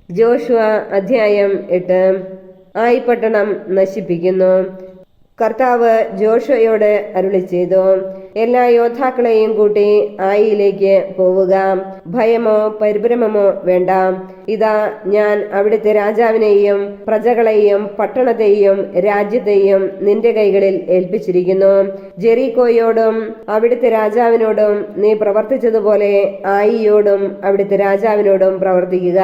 Joshua അധ്യായം 8. ആയി പട്ടണം നശിപ്പിക്കുന്നു. കർത്താവ് ജോഷുവയോട് അരുളിച്ചെയ്തു, എല്ലാ യോദ്ധാക്കളെയും കൂട്ടി ആയിയിലേക്ക് പോവുക. ഭയമോ പരിഭ്രമമോ വേണ്ട. ഇതാ, ഞാൻ അവിടുത്തെ രാജാവിനെയും പ്രജകളെയും പട്ടണത്തെയും രാജ്യത്തെയും നിന്റെ കൈകളിൽ ഏൽപ്പിച്ചിരിക്കുന്നു. ജെറീക്കോയോടും അവിടുത്തെ രാജാവിനോടും നീ പ്രവർത്തിച്ചതുപോലെ ആയിയോടും അവിടുത്തെ രാജാവിനോടും പ്രവർത്തിക്കുക.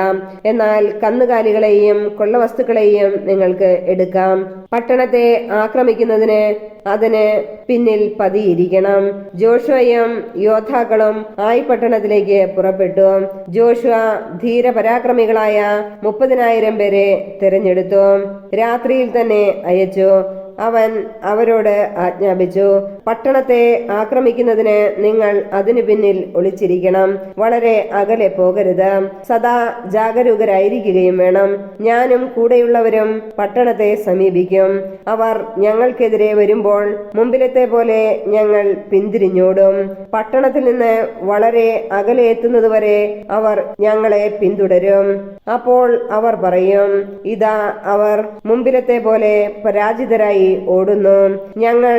എന്നാൽ കന്നുകാലികളെയും കൊള്ളവസ്തുക്കളെയും നിങ്ങൾക്ക് എടുക്കാം. പട്ടണത്തെ ആക്രമിക്കുന്നതിന് അതിന് പിന്നിൽ പതിയിരിക്കണം. ജോഷുവയും യോദ്ധാക്കളും ആയി പട്ടണത്തിലേക്ക് പുറപ്പെട്ടു. ജോഷുവ ധീരപരാക്രമികളായ 30,000 പേരെ തിരഞ്ഞെടുത്തു. രാത്രിയിൽ തന്നെ അയച്ചു. അവൻ അവരോട് ആജ്ഞാപിച്ചു, പട്ടണത്തെ ആക്രമിക്കുന്നതിന് നിങ്ങൾ അതിനു പിന്നിൽ ഒളിച്ചിരിക്കണം. വളരെ അകലെ പോകരുത്. സദാ ജാഗരൂകരായിരിക്കുകയും വേണം. ഞാനും കൂടെയുള്ളവരും പട്ടണത്തെ സമീപിക്കും. അവർ ഞങ്ങൾക്കെതിരെ വരുമ്പോൾ മുമ്പിലത്തെ പോലെ ഞങ്ങൾ പിന്തിരിഞ്ഞോടും. പട്ടണത്തിൽ നിന്ന് വളരെ അകലെ എത്തുന്നതുവരെ അവർ ഞങ്ങളെ പിന്തുടരും. അപ്പോൾ അവർ പറയും, ഇതാ, അവർ മുമ്പിലത്തെ പോലെ പരാജിതരായി ഓടുന്നു. ഞങ്ങൾ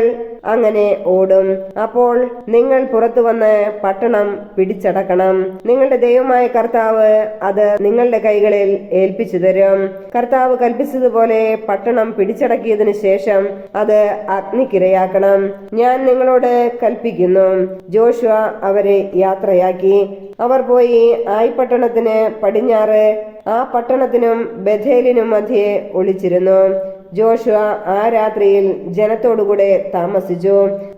അങ്ങനെ ഓടും. അപ്പോൾ നിങ്ങൾ പുറത്തു വന്ന് പട്ടണം പിടിച്ചടക്കണം. നിങ്ങളുടെ ദൈവമായ കർത്താവ് അത് നിങ്ങളുടെ കൈകളിൽ ഏൽപ്പിച്ചു തരും. കർത്താവ് കൽപ്പിച്ചതുപോലെ പട്ടണം പിടിച്ചടക്കിയതിനു ശേഷം അത് അഗ്നിക്കിരയാക്കണം. ഞാൻ നിങ്ങളോട് കൽപ്പിക്കുന്നു. ജോഷുവ അവരെ യാത്രയാക്കി. അവർ പോയി ആയി പട്ടണത്തിന് പടിഞ്ഞാറ് ആ പട്ടണത്തിനും ബഥേലിനും മധ്യേ ഒളിച്ചിരുന്നു. ജോഷുവ ആ രാത്രിയിൽ ജനത്തോടുകൂടെ താമസിച്ചു.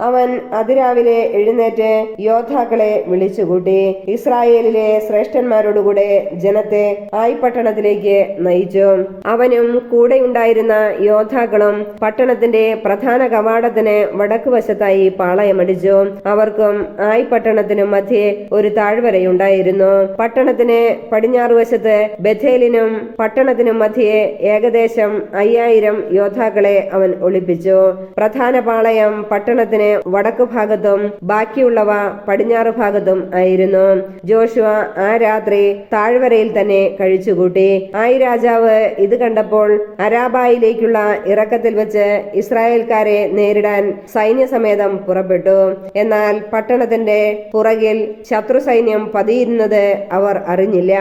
അവൻ അതിരാവിലെ എഴുന്നേറ്റ് യോദ്ധാക്കളെ വിളിച്ചുകൂട്ടി ഇസ്രായേലിലെ ശ്രേഷ്ഠന്മാരോടുകൂടെ ജനത്തെ ആയി പട്ടണത്തിലേക്ക് നയിച്ചു. അവനും കൂടെയുണ്ടായിരുന്ന യോദ്ധാക്കളും പട്ടണത്തിന്റെ പ്രധാന കവാടത്തിന് വടക്കുവശത്തായി പാളയമടിച്ചു. അവർക്കും ആയി പട്ടണത്തിനും മധ്യേ ഒരു താഴ്വരയുണ്ടായിരുന്നു. പട്ടണത്തിന് പടിഞ്ഞാറുവശത്ത് ബഥേലിനും പട്ടണത്തിനും മധ്യേ ഏകദേശം 5000 യോദ്ധാക്കളെ അവൻ ഒളിപ്പിച്ചു. പ്രധാന പാളയം പട്ടണത്തിന് വടക്കു ഭാഗത്തും ബാക്കിയുള്ളവ പടിഞ്ഞാറു ഭാഗത്തും ആയിരുന്നു. ജോഷുവ ആ രാത്രി താഴ്വരയിൽ തന്നെ കഴിച്ചുകൂട്ടി. ആയി രാജാവ് ഇത് കണ്ടപ്പോൾ അരാബായിലേക്കുള്ള ഇറക്കത്തിൽ വെച്ച് ഇസ്രായേൽക്കാരെ നേരിടാൻ സൈന്യസമേതം പുറപ്പെട്ടു. എന്നാൽ പട്ടണത്തിന്റെ പുറകിൽ ശത്രു സൈന്യം പതിയിരുന്നത് അവർ അറിഞ്ഞില്ല.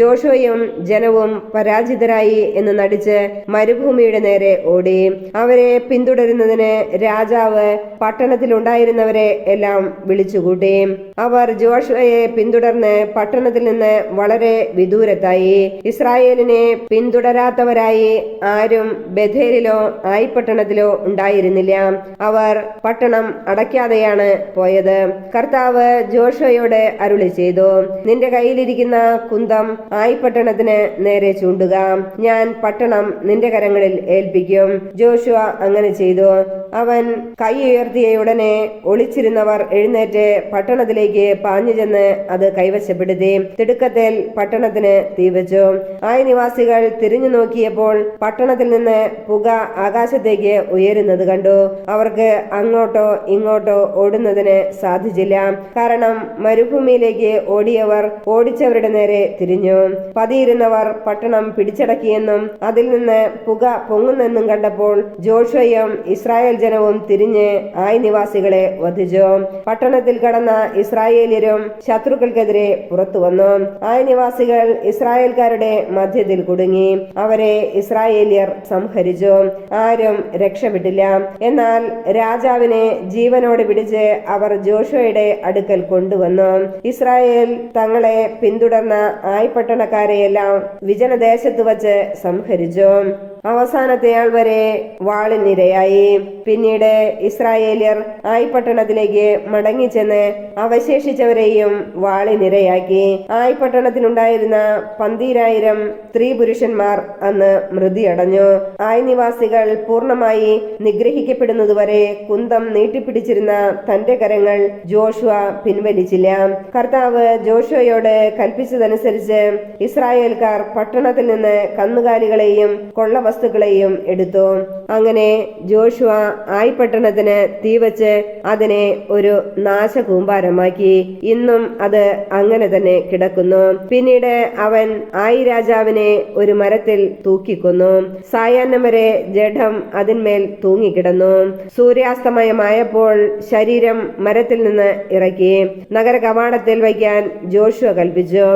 ജോഷുവയും ജനവും പരാജിതരായി എന്ന് നടിച്ച് മരുഭൂമിയുടെ നേരെ ഓടി. അവരെ പിന്തുടരുന്നതിന് രാജാവ് പട്ടണത്തിലുണ്ടായിരുന്നവരെ എല്ലാം വിളിച്ചുകൂട്ടി. അവർ ജോഷുവയെ പിന്തുടർന്ന് പട്ടണത്തിൽ നിന്ന് വളരെ വിദൂരത്തായി. ഇസ്രായേലിനെ പിന്തുടരാത്തവരായി ആരും ബഥേലിലോ ആയി പട്ടണത്തിലോ ഉണ്ടായിരുന്നില്ല. അവർ പട്ടണം അടയ്ക്കാതെയാണ് പോയത്. കർത്താവ് ജോഷുവയോട് അരുളി ചെയ്തു, നിന്റെ കയ്യിലിരിക്കുന്ന കുന്തം ആയി പട്ടണത്തിന് നേരെ ചൂണ്ടുക. ഞാൻ പട്ടണം നിന്റെ കരങ്ങളിൽ ഏൽപ്പിക്കും. ജോഷുവ അങ്ങനെ ചെയ്തു. അവൻ കൈ ഉയർത്തിയുടനെ ഒളിച്ചിരുന്നവർ എഴുന്നേറ്റ് പട്ടണത്തിലേക്ക് പാഞ്ഞു ചെന്ന് അത് കൈവശപ്പെടുത്തി. തിടുക്കത്തിൽ പട്ടണത്തിന് തീവച്ചു. ആയി നിവാസികൾ തിരിഞ്ഞു നോക്കിയപ്പോൾ പട്ടണത്തിൽ നിന്ന് പുക ആകാശത്തേക്ക് ഉയരുന്നത് കണ്ടു. അവർക്ക് അങ്ങോട്ടോ ഇങ്ങോട്ടോ ഓടുന്നതിന് സാധിച്ചില്ല. കാരണം മരുഭൂമിയിലേക്ക് ഓടിയവർ ഓടിച്ചവരുടെ നേരെ തിരിഞ്ഞു. പതിയിരുന്നവർ പട്ടണം പിടിച്ചടക്കിയെന്നും അതിൽ നിന്ന് പുക പൊങ്ങുന്നെന്നും കണ്ടപ്പോൾ ജോഷുവയും ഇസ്രായേൽ ജനവും തിരിഞ്ഞ് ആയി നിവാസികളെ വധിച്ചു. പട്ടണത്തിൽ കടന്ന ഇസ്രായേല്യരും ശത്രുക്കൾക്കെതിരെ പുറത്തു വന്നു. ആയി നിവാസികൾ ഇസ്രായേൽക്കാരുടെ മധ്യത്തിൽ കുടുങ്ങി. അവരെ ഇസ്രായേല്യർ സംഹരിച്ചു. ആരും രക്ഷപ്പെട്ടില്ല. എന്നാൽ രാജാവിനെ ജീവനോടെ പിടിച്ച് അവർ ജോഷുവയുടെ അടുക്കൽ കൊണ്ടുവന്നു. ഇസ്രായേൽ തങ്ങളെ പിന്തുടർന്ന ആയി പട്ടണക്കാരെയെല്ലാം വിജനദേശത്ത് വച്ച് സംഹരിച്ചു. അവസാനത്തെയാൾ വരെ വാളിനിരയായി. പിന്നീട് ഇസ്രായേല്യർ ആയി പട്ടണത്തിലേക്ക് മടങ്ങിച്ചെന്ന് അവശേഷിച്ചവരെയും വാളിനിരയാക്കി. ആയി പട്ടണത്തിനുണ്ടായിരുന്ന 12,000 സ്ത്രീ പുരുഷന്മാർ അന്ന് മൃതിയടഞ്ഞു. ആയി നിവാസികൾ പൂർണ്ണമായി നിഗ്രഹിക്കപ്പെടുന്നതുവരെ കുന്തം നീട്ടിപ്പിടിച്ചിരുന്ന തന്റെ കരങ്ങൾ ജോഷുവ പിൻവലിച്ചില്ല. കർത്താവ് ജോഷുവയോട് കൽപ്പിച്ചതനുസരിച്ച് ഇസ്രായേൽക്കാർ പട്ടണത്തിൽ നിന്ന് കന്നുകാലികളെയും കൊള്ള വസ്തുക്കളെയും എടുത്തു. അങ്ങനെ ജോഷുവ ആയി പട്ടണത്തിന് തീവച്ച് അതിനെ ഒരു നാശകൂമ്പാരമാക്കി. ഇന്നും അത് അങ്ങനെ തന്നെ കിടക്കുന്നു. പിന്നീട് അവൻ ആയി രാജാവിനെ ഒരു മരത്തിൽ തൂക്കിക്കൊന്നു. സായാഹ്നം വരെ ജഡം അതിന്മേൽ തൂങ്ങിക്കിടന്നു. സൂര്യാസ്തമയമായപ്പോൾ ശരീരം മരത്തിൽ നിന്ന് ഇറക്കി നഗര കവാടത്തിൽ വയ്ക്കാൻ ജോഷുവ കൽപ്പിച്ചു.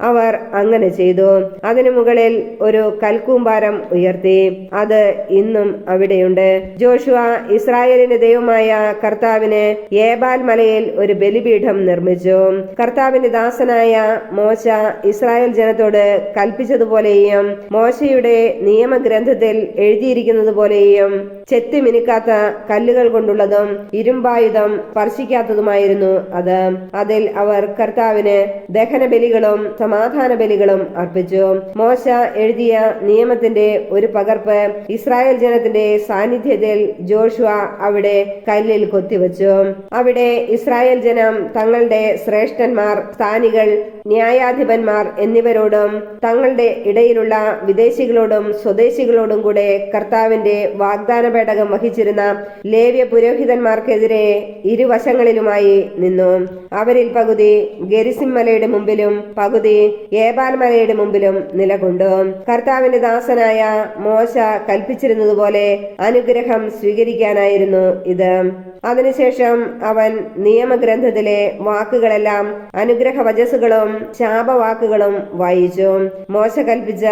അവർ അങ്ങനെ ചെയ്തു. അതിനു മുകളിൽ ഒരു കൽക്കൂമ്പാരം ഉയർത്തി. അത് ഇന്നും അവിടെയുണ്ട്. ജോഷുവ ഇസ്രായേലിന്റെ ദൈവമായ കർത്താവിന് ഏബാൽ മലയിൽ ഒരു ബലിപീഠം നിർമ്മിച്ചു. കർത്താവിന്റെ ദാസനായ മോശ ഇസ്രായേൽ ജനത്തോട് കൽപ്പിച്ചതുപോലെയും മോശയുടെ നിയമഗ്രന്ഥത്തിൽ എഴുതിയിരിക്കുന്നത് പോലെയും ചെത്തി മിനുക്കാത്ത കല്ലുകൾ കൊണ്ടുള്ളതും ഇരുമ്പായുധം സ്പർശിക്കാത്തതുമായിരുന്നു അത്. അതിൽ അവർ കർത്താവിന് ദഹന ബലികളും സമാധാന ബലികളും അർപ്പിച്ചു. മോശ എഴുതിയ നിയമത്തിന്റെ ഒരു പകർപ്പ് ഇസ്രായേൽ ജനത്തിന്റെ സാന്നിധ്യത്തിൽ ജോഷുവ അവിടെ കല്ലിൽ കൊത്തിവച്ചു. അവിടെ ഇസ്രായേൽ ജനം തങ്ങളുടെ ശ്രേഷ്ഠന്മാർ, സ്ഥാനികൾ, ന്യായാധിപന്മാർ എന്നിവരോടും തങ്ങളുടെ ഇടയിലുള്ള വിദേശികളോടും സ്വദേശികളോടും കൂടെ കർത്താവിന്റെ വാഗ്ദാന പേടകം വഹിച്ചിരുന്ന ലേവ്യ പുരോഹിതന്മാർക്കെതിരെ ഇരുവശങ്ങളിലുമായി നിന്നു. അവരിൽ പകുതി ഗെരിസിം മലയുടെ മുമ്പിലും പകുതി ഏബാൽ മലയുടെ മുമ്പിലും നിലകൊണ്ടു. കർത്താവിന്റെ ദാസനായ മോശ കൽപ്പിച്ചിരുന്നതുപോലെ അനുഗ്രഹം സ്വീകരിക്കാനായിരുന്നു ഇത്. അതിനുശേഷം അവൻ നിയമഗ്രന്ഥത്തിലെ വാക്കുകളെല്ലാം അനുഗ്രഹ വചസ്സുകളും ശാപവാക്കുകളും വായിച്ചു. മോശ കൽപ്പിച്ച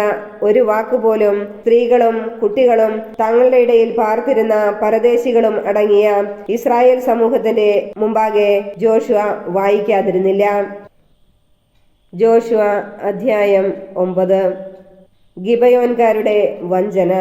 ഒരു വാക്കുപോലും സ്ത്രീകളും കുട്ടികളും തങ്ങളുടെ ഇടയിൽ പാർത്തിരുന്ന പരദേശികളും അടങ്ങിയ ഇസ്രായേൽ സമൂഹത്തിന്റെ മുമ്പാകെ ജോഷുവ വായിക്കാതിരുന്നില്ല. ജോഷുവ അധ്യായം 9. ഗിബയോൻകാരുടെ വഞ്ചന.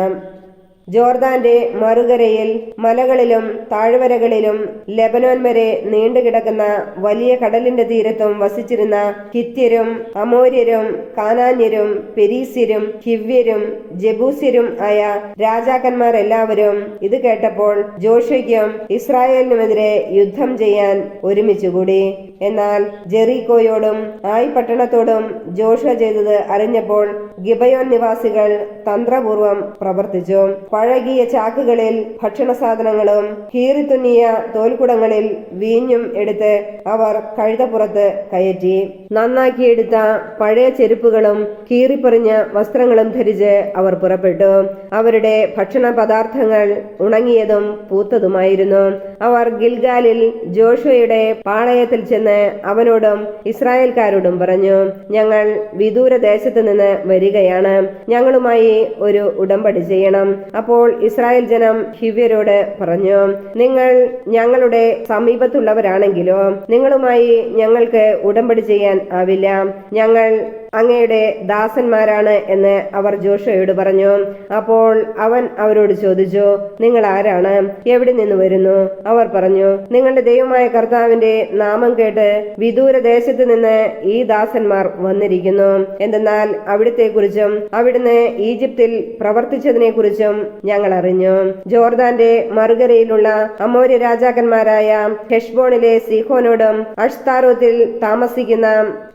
ജോർദാന്റെ മറുകരയിൽ മലകളിലും താഴ്വരകളിലും ലെബനോൻ വരെ നീണ്ടുകിടക്കുന്ന വലിയ കടലിന്റെ തീരത്തും വസിച്ചിരുന്ന ഹിത്യരും അമോര്യരും കാനാന്യരും പെരീസ്യരും ഹിവ്യരും ജബൂസ്യരും ആയ രാജാക്കന്മാരെല്ലാവരും ഇത് കേട്ടപ്പോൾ ജോഷയ്ക്കും ഇസ്രായേലിനുമെതിരെ യുദ്ധം ചെയ്യാൻ ഒരുമിച്ചുകൂടി. എന്നാൽ ജെറീക്കോയോടും ആയി പട്ടണത്തോടും ജോഷുവ ചെയ്തത് അറിഞ്ഞപ്പോൾ ഗിബയോൻ നിവാസികൾ തന്ത്രപൂർവം പ്രവർത്തിച്ചു. പഴകിയ ചാക്കുകളിൽ ഭക്ഷണ സാധനങ്ങളും കീറിത്തുന്നിയ തോൽക്കുടങ്ങളിൽ വീഞ്ഞും എടുത്ത് അവർ കഴുതപ്പുറത്ത് കയറ്റി. നന്നാക്കിയെടുത്ത പഴയ ചെരുപ്പുകളും കീറിപ്പറിഞ്ഞ വസ്ത്രങ്ങളും ധരിച്ച് അവർ പുറപ്പെട്ടു. അവരുടെ ഭക്ഷണ പദാർത്ഥങ്ങൾ ഉണങ്ങിയതും പൂത്തതുമായിരുന്നു. അവർ ഗിൽഗാലിൽ ജോഷുവയുടെ പാളയത്തിൽ ചെന്ന് അവനോടും ഇസ്രായേൽക്കാരോടും പറഞ്ഞു, ഞങ്ങൾ വിദൂര ദേശത്ത് നിന്ന് വരികയാണ്, ഞങ്ങളുമായി ഒരു ഉടമ്പടി ചെയ്യണം. അപ്പോൾ ഇസ്രായേൽ ജനം ഹിവ്യരോട് പറഞ്ഞു, നിങ്ങൾ ഞങ്ങളുടെ സമീപത്തുള്ളവരാണെങ്കിലോ നിങ്ങളുമായി ഞങ്ങൾക്ക് ഉടമ്പടി ചെയ്യാൻ ആവില്ല. ഞങ്ങൾ അങ്ങയുടെ ദാസന്മാരാണ് എന്ന് അവർ ജോഷുവയോട് പറഞ്ഞു. അപ്പോൾ അവൻ അവരോട് ചോദിച്ചു, നിങ്ങൾ ആരാണ്? എവിടെ നിന്ന് വരുന്നു? അവർ പറഞ്ഞു, നിങ്ങളുടെ ദൈവമായ കർത്താവിന്റെ നാമം കേട്ട് വിദൂര ദേശത്ത് നിന്ന് ഈ ദാസന്മാർ വന്നിരിക്കുന്നു. എന്തെന്നാൽ അവിടുത്തെ കുറിച്ചും അവിടുന്ന് ഈജിപ്തിൽ പ്രവർത്തിച്ചതിനെ കുറിച്ചും ഞങ്ങൾ അറിഞ്ഞു. ജോർദാന്റെ മറുകരയിലുള്ള അമോര്യ രാജാക്കന്മാരായ ഹെഷ്ബോണിലെ സീഹോനോടും അഷ്താരോത്തിൽ താമസിക്കുന്ന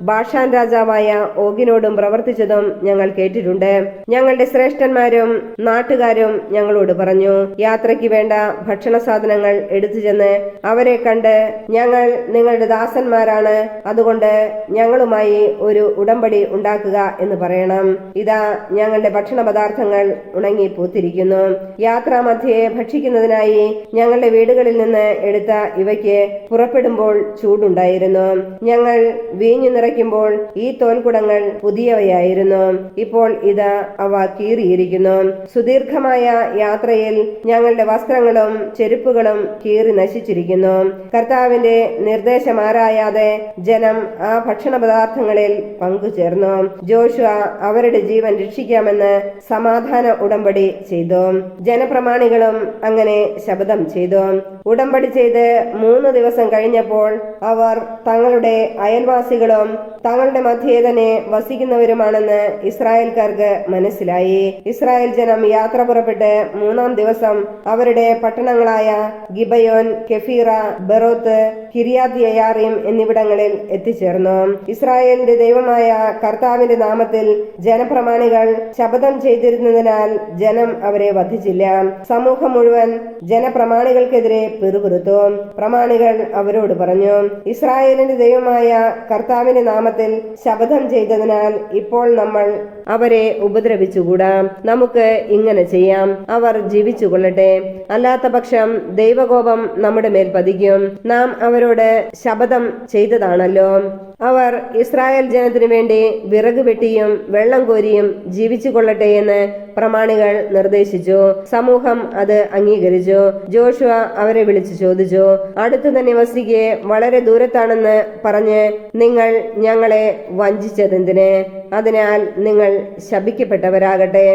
ബാഷാൻ രാജാവായ ഓഗിനോടും പ്രവർത്തിച്ചതും ഞങ്ങൾ കേട്ടിട്ടുണ്ട്. ഞങ്ങളുടെ ശ്രേഷ്ഠന്മാരും നാട്ടുകാരും ഞങ്ങളോട് പറഞ്ഞു, യാത്രയ്ക്ക് വേണ്ട ഭക്ഷണ സാധനങ്ങൾ എടുത്തു ചെന്ന് അവരെ കണ്ട്, ഞങ്ങൾ നിങ്ങളുടെ ദാസന്മാരാണ്, അതുകൊണ്ട് ഞങ്ങളുമായി ഒരു ഉടമ്പടി ഉണ്ടാക്കുക എന്ന് പറയണം. ഇതാ ഞങ്ങളുടെ ഭക്ഷണ പദാർത്ഥങ്ങൾ ഉണങ്ങി പൂത്തിരിക്കുന്നു. യാത്രാമധ്യേ ഭക്ഷിക്കുന്നതിനായി ഞങ്ങളുടെ വീടുകളിൽ നിന്ന് എടുത്ത ഇവയ്ക്ക് പുറപ്പെടുമ്പോൾ ചൂടുണ്ടായിരുന്നു. ഞങ്ങൾ വീഞ്ഞു നിറയ്ക്കുമ്പോൾ ഈ തോൽക്കുടങ്ങൾ പുതിയവയായിരുന്നു. ഇപ്പോൾ ഇത് അവ കീറിയിരിക്കുന്നു. സുദീർഘമായ യാത്രയിൽ ഞങ്ങളുടെ വസ്ത്രങ്ങളും ചെരുപ്പുകളും കീറി നശിച്ചിരിക്കുന്നു. കർത്താവിന്റെ നിർദ്ദേശമാരായാതെ ജനം ആ ഭക്ഷണ പദാർത്ഥങ്ങളിൽ പങ്കുചേർന്നു. ജോഷുവ അവരുടെ ജീവൻ രക്ഷിക്കാമെന്ന് സമാധാന ഉടമ്പടി ചെയ്തു. ജനപ്രമാണികളും അങ്ങനെ ശപഥം ചെയ്തു. ഉടമ്പടി ചെയ്ത് 3 ദിവസം കഴിഞ്ഞപ്പോൾ അവർ തങ്ങളുടെ അയൽവാസികളും തങ്ങളുടെ മധ്യേ തന്നെ വസിക്കുന്നവരുമാണെന്ന് ഇസ്രായേൽക്കാർക്ക് മനസ്സിലായി. ഇസ്രായേൽ ജനം യാത്ര പുറപ്പെട്ട് 3-ാം ദിവസം അവരുടെ പട്ടണങ്ങളായ ഗിബയോൻ, കെഫീറ, ബെറോത്ത്, കിര്യാത്ത് യയാറീം എന്നിവിടങ്ങളിൽ എത്തിച്ചേർന്നു. ഇസ്രായേലിന്റെ ദൈവമായ കർത്താവിന്റെ നാമത്തിൽ ജനപ്രമാണികൾ ശപഥം ചെയ്തിരുന്നതിനാൽ ജനം അവരെ വധിച്ചില്ല. സമൂഹം മുഴുവൻ ജനപ്രമാണികൾക്കെതിരെ പിറുപിറുത്തു. പ്രമാണികൾ അവരോട് പറഞ്ഞു, ഇസ്രായേലിന്റെ ദൈവമായ കർത്താവിന്റെ നാമത്തിൽ ശപഥം ചെയ്തതിനാൽ ഇപ്പോൾ നമ്മൾ അവരെ ഉപദ്രവിച്ചുകൂടാ. നമുക്ക് ഇങ്ങനെ ചെയ്യാം, അവർ ജീവിച്ചുകൊള്ളട്ടെ. അല്ലാത്ത പക്ഷം ദൈവകോപം നമ്മുടെ മേൽ പതിക്കും. നാം അവരോട് ശപഥം ചെയ്തതാണല്ലോ. അവർ ഇസ്രായേൽ ജനത്തിനു വേണ്ടി വിറക് വെട്ടിയും വെള്ളം കോരിയും ജീവിച്ചു കൊള്ളട്ടെ എന്ന് പ്രമാണികൾ നിർദ്ദേശിച്ചു. സമൂഹം അത് അംഗീകരിച്ചു. ജോഷുവ അവരെ വിളിച്ചു ചോദിച്ചു, അടുത്തു തന്നെ വസിക്കെ വളരെ ദൂരത്താണെന്ന് പറഞ്ഞ് നിങ്ങൾ ഞങ്ങളെ വഞ്ചിച്ചതെന്തിന്? അതിനാൽ നിങ്ങൾ ശപിക്കപ്പെട്ടവരാകട്ടെ.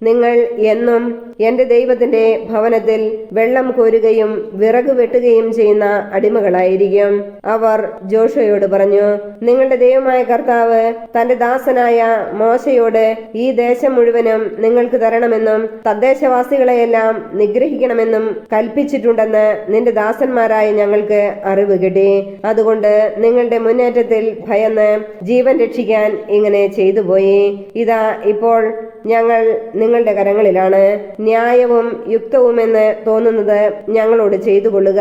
നിങ്ങൾ എന്നും എന്റെ ദൈവത്തിന്റെ ഭവനത്തിൽ വെള്ളം കോരുകയും വിറക് വെട്ടുകയും ചെയ്യുന്ന അടിമകളായിരിക്കും. അവർ ജോഷുവയോട് പറഞ്ഞു, നിങ്ങളുടെ ദൈവമായ കർത്താവ് തന്റെ ദാസനായ മോശയോട് ഈ ദേശം മുഴുവനും നിങ്ങൾക്ക് തരണമെന്നും തദ്ദേശവാസികളെയെല്ലാം നിഗ്രഹിക്കണമെന്നും കൽപ്പിച്ചിട്ടുണ്ടെന്ന് നിന്റെ ദാസന്മാരായ ഞങ്ങൾക്ക് അറിവ് കിട്ടി. അതുകൊണ്ട് നിങ്ങളുടെ മുന്നേറ്റത്തിൽ ഭയന്ന് ജീവൻ രക്ഷിക്കാൻ ഇങ്ങനെ ചെയ്തുപോയി. ഇതാ ഇപ്പോൾ ഞങ്ങൾ നിങ്ങളുടെ കരങ്ങളിലാണ്. ന്യായവും യുക്തവുമെന്ന് തോന്നുന്നത് ഞങ്ങളോട് ചെയ്തു കൊള്ളുക.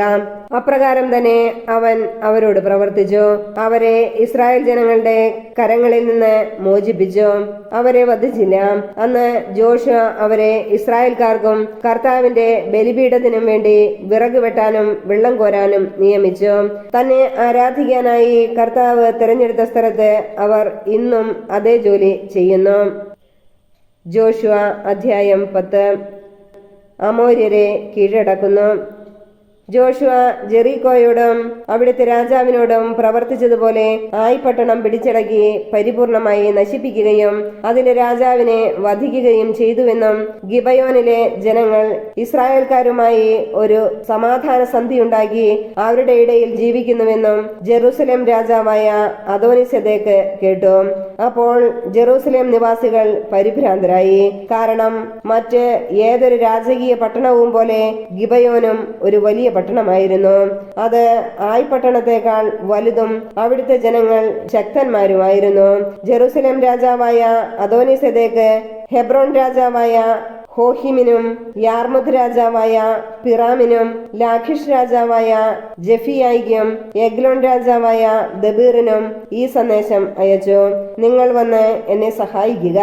അപ്രകാരം തന്നെ അവൻ അവരോട് പ്രവർത്തിച്ചു. അവരെ ഇസ്രായേൽ ജനങ്ങളുടെ കരങ്ങളിൽ നിന്ന് മോചിപ്പിച്ചു. അവരെ വധിച്ചില്ല. അന്ന് ജോഷുവ അവരെ ഇസ്രായേൽക്കാർക്കും കർത്താവിന്റെ ബലിപീഠത്തിനും വേണ്ടി വിറക് വെട്ടാനും വെള്ളം കോരാനും നിയമിച്ചു. തന്നെ ആരാധിക്കാനായി കർത്താവ് തിരഞ്ഞെടുത്ത സ്ഥലത്ത് അവർ ഇന്നും അതേ ജോലി ചെയ്യുന്നു. ജോഷുവ അധ്യായം 10. അമോര്യരെ കീഴടക്കുന്നു. ജോഷുവ ജെറീക്കോയോടും അവിടുത്തെ രാജാവിനോടും പ്രവർത്തിച്ചതുപോലെ ആയി പട്ടണം പിടിച്ചടക്കി പരിപൂർണമായി നശിപ്പിക്കുകയും അതിലെ രാജാവിനെ വധിക്കുകയും ചെയ്തുവെന്നും ഗിബയോനിലെ ജനങ്ങൾ ഇസ്രായേൽക്കാരുമായി ഒരു സമാധാന സന്ധിയുണ്ടാക്കി അവരുടെ ഇടയിൽ ജീവിക്കുന്നുവെന്നും ജെറൂസലേം രാജാവായ അദോനിസെദേക്ക് കേട്ടു. അപ്പോൾ ജെറൂസലേം നിവാസികൾ പരിഭ്രാന്തരായി. കാരണം മറ്റ് ഏതൊരു രാജകീയ പട്ടണവും പോലെ ഗിബയോനും ഒരു വലിയ പട്ടണമായിരുന്നു. അത് ആയി പട്ടണത്തെക്കാൾ വലുതും അവിടുത്തെ ജനങ്ങൾ ശക്തന്മാരുമായിരുന്നു. ജെറൂസലേം രാജാവായ അദോനിസെദേക്ക് ഹെബ്രോൻ രാജാവായ ഹോഹിമിനും യാർമുദ് രാജാവായ പിറാമിനും ലാഖിഷ് രാജാവായ ജെഫിയായിക്കും എഗ്ലോൺ രാജാവായ ദബീറിനും ഈ സന്ദേശം അയച്ചു, നിങ്ങൾ വന്ന് എന്നെ സഹായിക്കുക,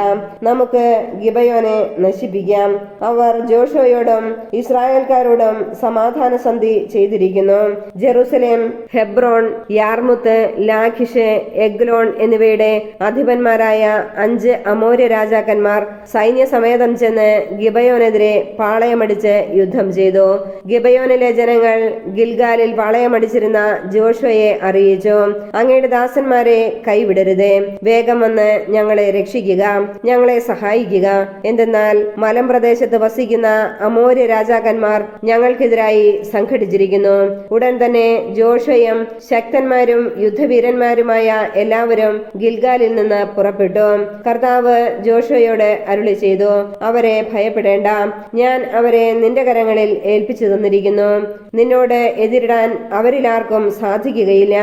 നമുക്ക് ഗിബയോനെ നശിപ്പിക്കാം. അവർ ജോഷുവയോടും ഇസ്രായേൽക്കാരോടും സമാധാന സന്ധി ചെയ്തിരിക്കുന്നു. ജെറൂസലേം, ഹെബ്രോൺ, യാർമുത്ത്, ലാഖിഷ്, എഗ്ലോൺ എന്നിവയുടെ അധിപന്മാരായ 5 അമോര്യ രാജാക്കന്മാർ സൈന്യസമേതം ചെന്ന് ഗിബയോനെതിരെ പാളയമടിച്ച് യുദ്ധം ചെയ്തു. ഗിബയോനിലെ ജനങ്ങൾ ഗിൽഗാലിൽ പാളയമടിച്ചിരുന്ന ജോഷുവയെ അറിയിച്ചു, അങ്ങയുടെ ദാസന്മാരെ കൈവിടരുതേ, വേഗം വന്ന് ഞങ്ങളെ രക്ഷിക്കുക, ഞങ്ങളെ സഹായിക്കുക. എന്തെന്നാൽ മലമ്പ്രദേശത്ത് വസിക്കുന്ന അമോര്യ രാജാക്കന്മാർ ഞങ്ങൾക്കെതിരായി സംഘടിച്ചിരിക്കുന്നു. ഉടൻ തന്നെ ജോഷുവയും ശക്തന്മാരും യുദ്ധവീരന്മാരുമായ എല്ലാവരും ഗിൽഗാലിൽ നിന്ന് പുറപ്പെട്ടു. കർത്താവ് ജോഷുവയോട് അരുളി ചെയ്തു, അവരെ ഭയപ്പെടേണ്ട, ഞാൻ അവരെ നിന്റെ കരങ്ങളിൽ ഏൽപ്പിച്ചു തന്നിരിക്കുന്നു. നിന്നോട് എതിരിടാൻ അവരിലാർക്കും സാധിക്കുകയില്ല.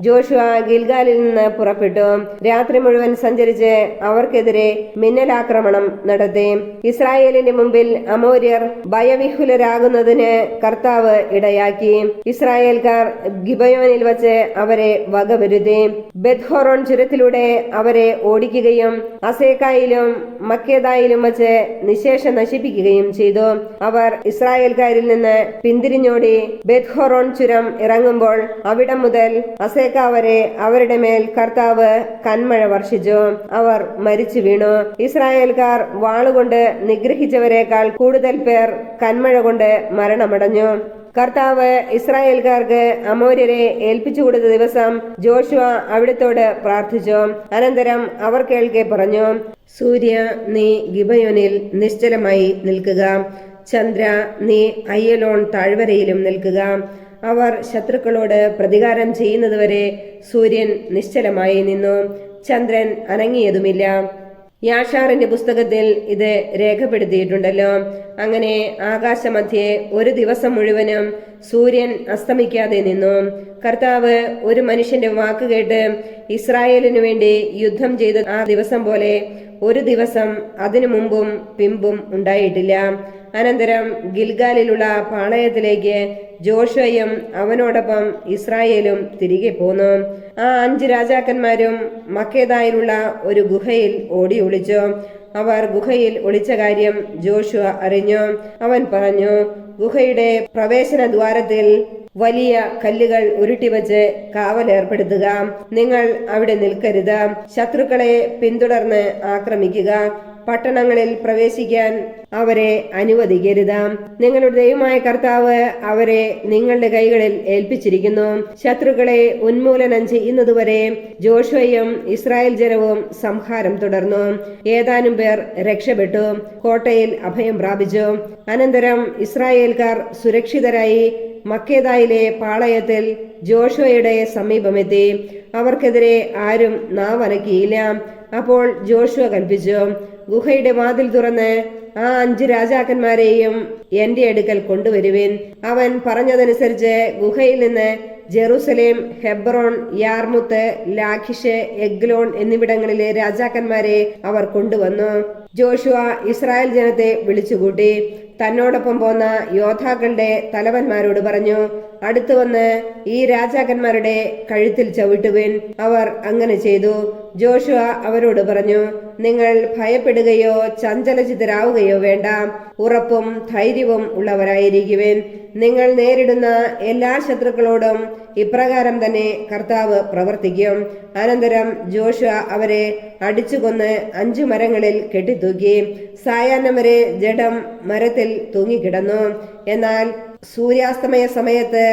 ജോഷുവ ഗിൽഗാലിൽ നിന്ന് പുറപ്പെട്ടു രാത്രി മുഴുവൻ സഞ്ചരിച്ച് അവർക്കെതിരെ മിന്നലാക്രമണം നടത്തി. ഇസ്രായേലിന്റെ മുമ്പിൽ അമോര്യർ ഭയവിഹുലരാകുന്നതിന് കർത്താവ് ഇടയാക്കി. ഇസ്രായേൽക്കാർ ഗിബയോനിൽ വച്ച് അവരെ വകവരുത്തി. ബെത്ഹോറോൺ ചുരത്തിലൂടെ അവരെ ഓടിക്കുകയും അസേക്കായിലും മക്കേദായിലും വച്ച് നിശേഷം നശിപ്പിക്കുകയും ചെയ്തു. അവർ ഇസ്രായേൽക്കാരിൽ നിന്ന് പിന്തിരിഞ്ഞോടി ബെത്ഹോറോൺ ചുരം ഇറങ്ങുമ്പോൾ അവിടം മുതൽ അസേക്ക വരെ അവരുടെ മേൽ കർത്താവ് കന്മഴ വർഷിച്ചു. അവർ മരിച്ചു വീണു. ഇസ്രായേൽക്കാർ വാളുകൊണ്ട് നിഗ്രഹിച്ചവരെക്കാൾ കൂടുതൽ പേർ കന്മഴ കൊണ്ട് മരണമടഞ്ഞു. കർത്താവ് ഇസ്രായേൽക്കാർക്ക് അമോര്യരെ ഏൽപ്പിച്ചു കൊടുത്ത ദിവസം ജോഷുവ അവിടുത്തോട് പ്രാർത്ഥിച്ചു. അനന്തരം അവർ കേൾക്കെ പറഞ്ഞു, സൂര്യ, നീ ഗിബയോനിൽ നിശ്ചലമായി നിൽക്കുക. ചന്ദ്ര, നീ അയ്യലോൺ താഴ്വരയിലും നിൽക്കുക. അവർ ശത്രുക്കളോട് പ്രതികാരം ചെയ്യുന്നതുവരെ സൂര്യൻ നിശ്ചലമായി നിന്നു. ചന്ദ്രൻ അനങ്ങിയതുമില്ല. യാഷാറിന്റെ പുസ്തകത്തിൽ ഇത് രേഖപ്പെടുത്തിയിട്ടുണ്ടല്ലോ. അങ്ങനെ ആകാശമധ്യേ ഒരു ദിവസം മുഴുവനും സൂര്യൻ അസ്തമിക്കാതെ നിന്നു. കർത്താവ് ഒരു മനുഷ്യന്റെ വാക്ക് കേട്ട് ഇസ്രായേലിനു വേണ്ടി യുദ്ധം ചെയ്ത ആ ദിവസം പോലെ ഒരു ദിവസം അതിനു മുമ്പും പിമ്പും ഉണ്ടായിട്ടില്ല. അനന്തരം ഗിൽഗാലിലുള്ള പാളയത്തിലേക്ക് ജോഷുവയും അവനോടൊപ്പം ഇസ്രായേലും തിരികെ പോന്നു. ആ 5 രാജാക്കന്മാരും മക്കേദായിലുള്ള ഒരു ഗുഹയിൽ ഓടി ഒളിച്ചു. അവർ ഗുഹയിൽ ഒളിച്ച കാര്യം ജോഷുവ അറിഞ്ഞു. അവൻ പറഞ്ഞു, ഗുഹയുടെ പ്രവേശന ദ്വാരത്തിൽ വലിയ കല്ലുകൾ ഉരുട്ടിവച്ച് കാവലേർപ്പെടുത്തുക. നിങ്ങൾ അവിടെ നിൽക്കരുത്. ശത്രുക്കളെ പിന്തുടർന്ന് ആക്രമിക്കുക. പട്ടണങ്ങളിൽ പ്രവേശിക്കാൻ അവരെ അനുവദിക്കരുത്. നിങ്ങളുടെ ദൈവമായ കർത്താവ് അവരെ നിങ്ങളുടെ കൈകളിൽ ഏൽപ്പിച്ചിരിക്കുന്നു. ശത്രുക്കളെ ഉന്മൂലനം ചെയ്യുന്നതുവരെ ജോഷുവയും ഇസ്രായേൽ ജനവും സംഹാരം തുടർന്നു. ഏതാനും പേർ രക്ഷപ്പെട്ടു, കോട്ടയിൽ അഭയം പ്രാപിച്ചു. അനന്തരം ഇസ്രായേൽക്കാർ സുരക്ഷിതരായി മക്കേദായിലെ പാളയത്തിൽ ജോഷുവയുടെ സമീപമെത്തി. അവർക്കെതിരെ ആരും നാവനക്കിയില്ല. അപ്പോൾ ജോഷുവ കൽപ്പിച്ചു, ഗുഹയുടെ വാതിൽ തുറന്ന് ആ 5 രാജാക്കന്മാരെയും എന്റെ അടുക്കൽ കൊണ്ടുവരുവിൻ. അവൻ പറഞ്ഞതനുസരിച്ച് ഗുഹയിൽ നിന്ന് ജെറുസലേം, ഹെബ്രോൺ, യാർമുത്ത്, ലാഖിഷ്, എഗ്ലോൺ എന്നിവിടങ്ങളിലെ രാജാക്കന്മാരെ അവർ കൊണ്ടുവന്നു. ജോഷുവ ഇസ്രായേൽ ജനത്തെ വിളിച്ചുകൂട്ടി തന്നോടൊപ്പം പോന്ന യോദ്ധാക്കളുടെ തലവന്മാരോട് പറഞ്ഞു, അടുത്തു വന്ന് ഈ രാജാക്കന്മാരുടെ കഴുത്തിൽ ചവിട്ടുവിൻ. അവർ അങ്ങനെ ചെയ്തു. ജോഷുവ അവരോട് പറഞ്ഞു, നിങ്ങൾ ഭയപ്പെടുകയോ ചഞ്ചലചിത്തരാവുകയോ വേണ്ട. ഉറപ്പും ധൈര്യവും ഉള്ളവരായിരിക്കുവിൻ. നിങ്ങൾ നേരിടുന്ന എല്ലാ ശത്രുക്കളോടും ഇപ്രകാരം തന്നെ കർത്താവ് പ്രവർത്തിക്കും. അനന്തരം ജോഷുവ അവരെ അടിച്ചുകൊന്ന് 5 മരങ്ങളിൽ കെട്ടിത്തൂക്കി. സായാഹ്നം വരെ ജഡം മരത്തിൽ തൂങ്ങിക്കിടന്നു. എന്നാൽ സൂര്യാസ്തമയ സമയത്ത്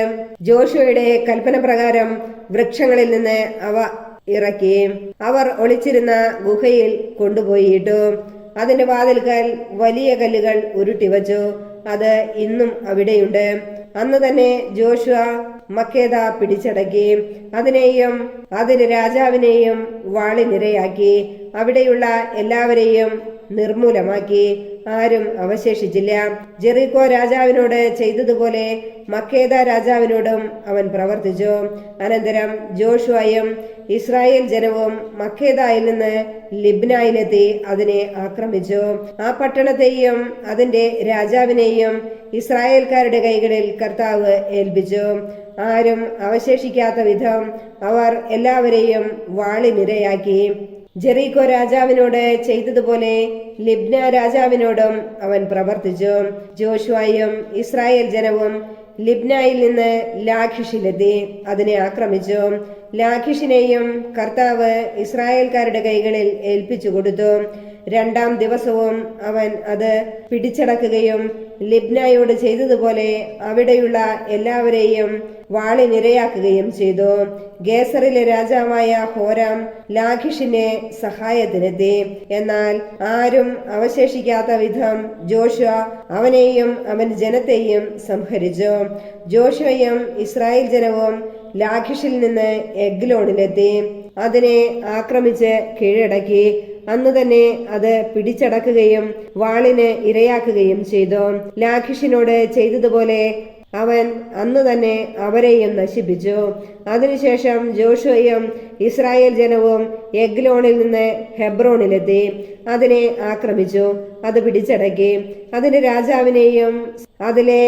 ജോഷുവയുടെ കൽപ്പന പ്രകാരം വൃക്ഷങ്ങളിൽ നിന്ന് അവ ഇറക്കി അവർ ഒളിച്ചിരുന്ന ഗുഹയിൽ കൊണ്ടുപോയിട്ടു. അതിന്റെ വാതിൽക്കൽ വലിയ കല്ലുകൾ ഉരുട്ടിവച്ചു. അത് ഇന്നും അവിടെയുണ്ട്. അന്ന് തന്നെ ജോഷുവ മക്കേദ പിടിച്ചടക്കി. അതിനെയും അതിന് രാജാവിനെയും വാളിനിരയാക്കി. അവിടെയുള്ള എല്ലാവരെയും നിർമൂലമാക്കി. ആരും അവശേഷിച്ചില്ല. ജെറിക്കോ രാജാവിനോട് ചെയ്തതുപോലെ മക്കേദ രാജാവിനോടും അവൻ പ്രവർത്തിച്ചു. അനന്തരം ജോഷുവയും ഇസ്രായേൽ ജനവും മക്കേദായിൽ നിന്ന് ലിബ്നായിലെത്തി അതിനെ ആക്രമിച്ചു. ആ പട്ടണത്തെയും അതിന്റെ രാജാവിനെയും ഇസ്രായേൽക്കാരുടെ കൈകളിൽ കർത്താവ് ഏൽപ്പിച്ചു. ആരും അവശേഷിക്കാത്ത വിധം അവർ എല്ലാവരെയും വാളിനിരയാക്കി. ജെറിക്കോ രാജാവിനോട് ചെയ്തതുപോലെ ലിബ്ന രാജാവിനോടും അവൻ പ്രവർത്തിച്ചു. ജോഷുവയും ഇസ്രായേൽ ജനവും ലിബ്നായിൽ നിന്ന് ലാഖിഷിലെത്തി അതിനെ ആക്രമിച്ചു. ലാഖിഷിനെയും കർത്താവ് ഇസ്രായേൽക്കാരുടെ കൈകളിൽ ഏൽപ്പിച്ചു കൊടുത്തു. 2-ാം ദിവസവും അവൻ അത് പിടിച്ചടക്കുകയും ലിബ്നായോട് ചെയ്തതുപോലെ അവിടെയുള്ള എല്ലാവരെയും വാളിനിരയാക്കുകയും ചെയ്തു. ഗേസറിലെ രാജാവായ ഹോരാം ലാഖിഷിന്റെ സഹായത്തിനെത്തി. എന്നാൽ ആരും അവശേഷിക്കാത്ത വിധം ജോഷുവ അവനെയും അവൻ ജനത്തെയും സംഹരിച്ചു. ജോഷുവയും ഇസ്രായേൽ ജനവും ലാഖിഷിൽ നിന്ന് എഗ്ലോണിലെത്തി അതിനെ ആക്രമിച്ച് കീഴടക്കി. അന്ന് തന്നെ അത് പിടിച്ചടക്കുകയും വാളിന് ഇരയാക്കുകയും ചെയ്തു. ലാഖിഷിനോട് ചെയ്തതുപോലെ അവൻ അന്ന് തന്നെ അവരെയും നശിപ്പിച്ചു. അതിനുശേഷം ജോഷുവയും ഇസ്രായേൽ ജനവും എഗ്ലോണിൽ നിന്ന് ഹെബ്രോണിലെത്തി അതിനെ ആക്രമിച്ചു. അത് പിടിച്ചടക്കി. അതിന്റെ രാജാവിനെയും അതിലെ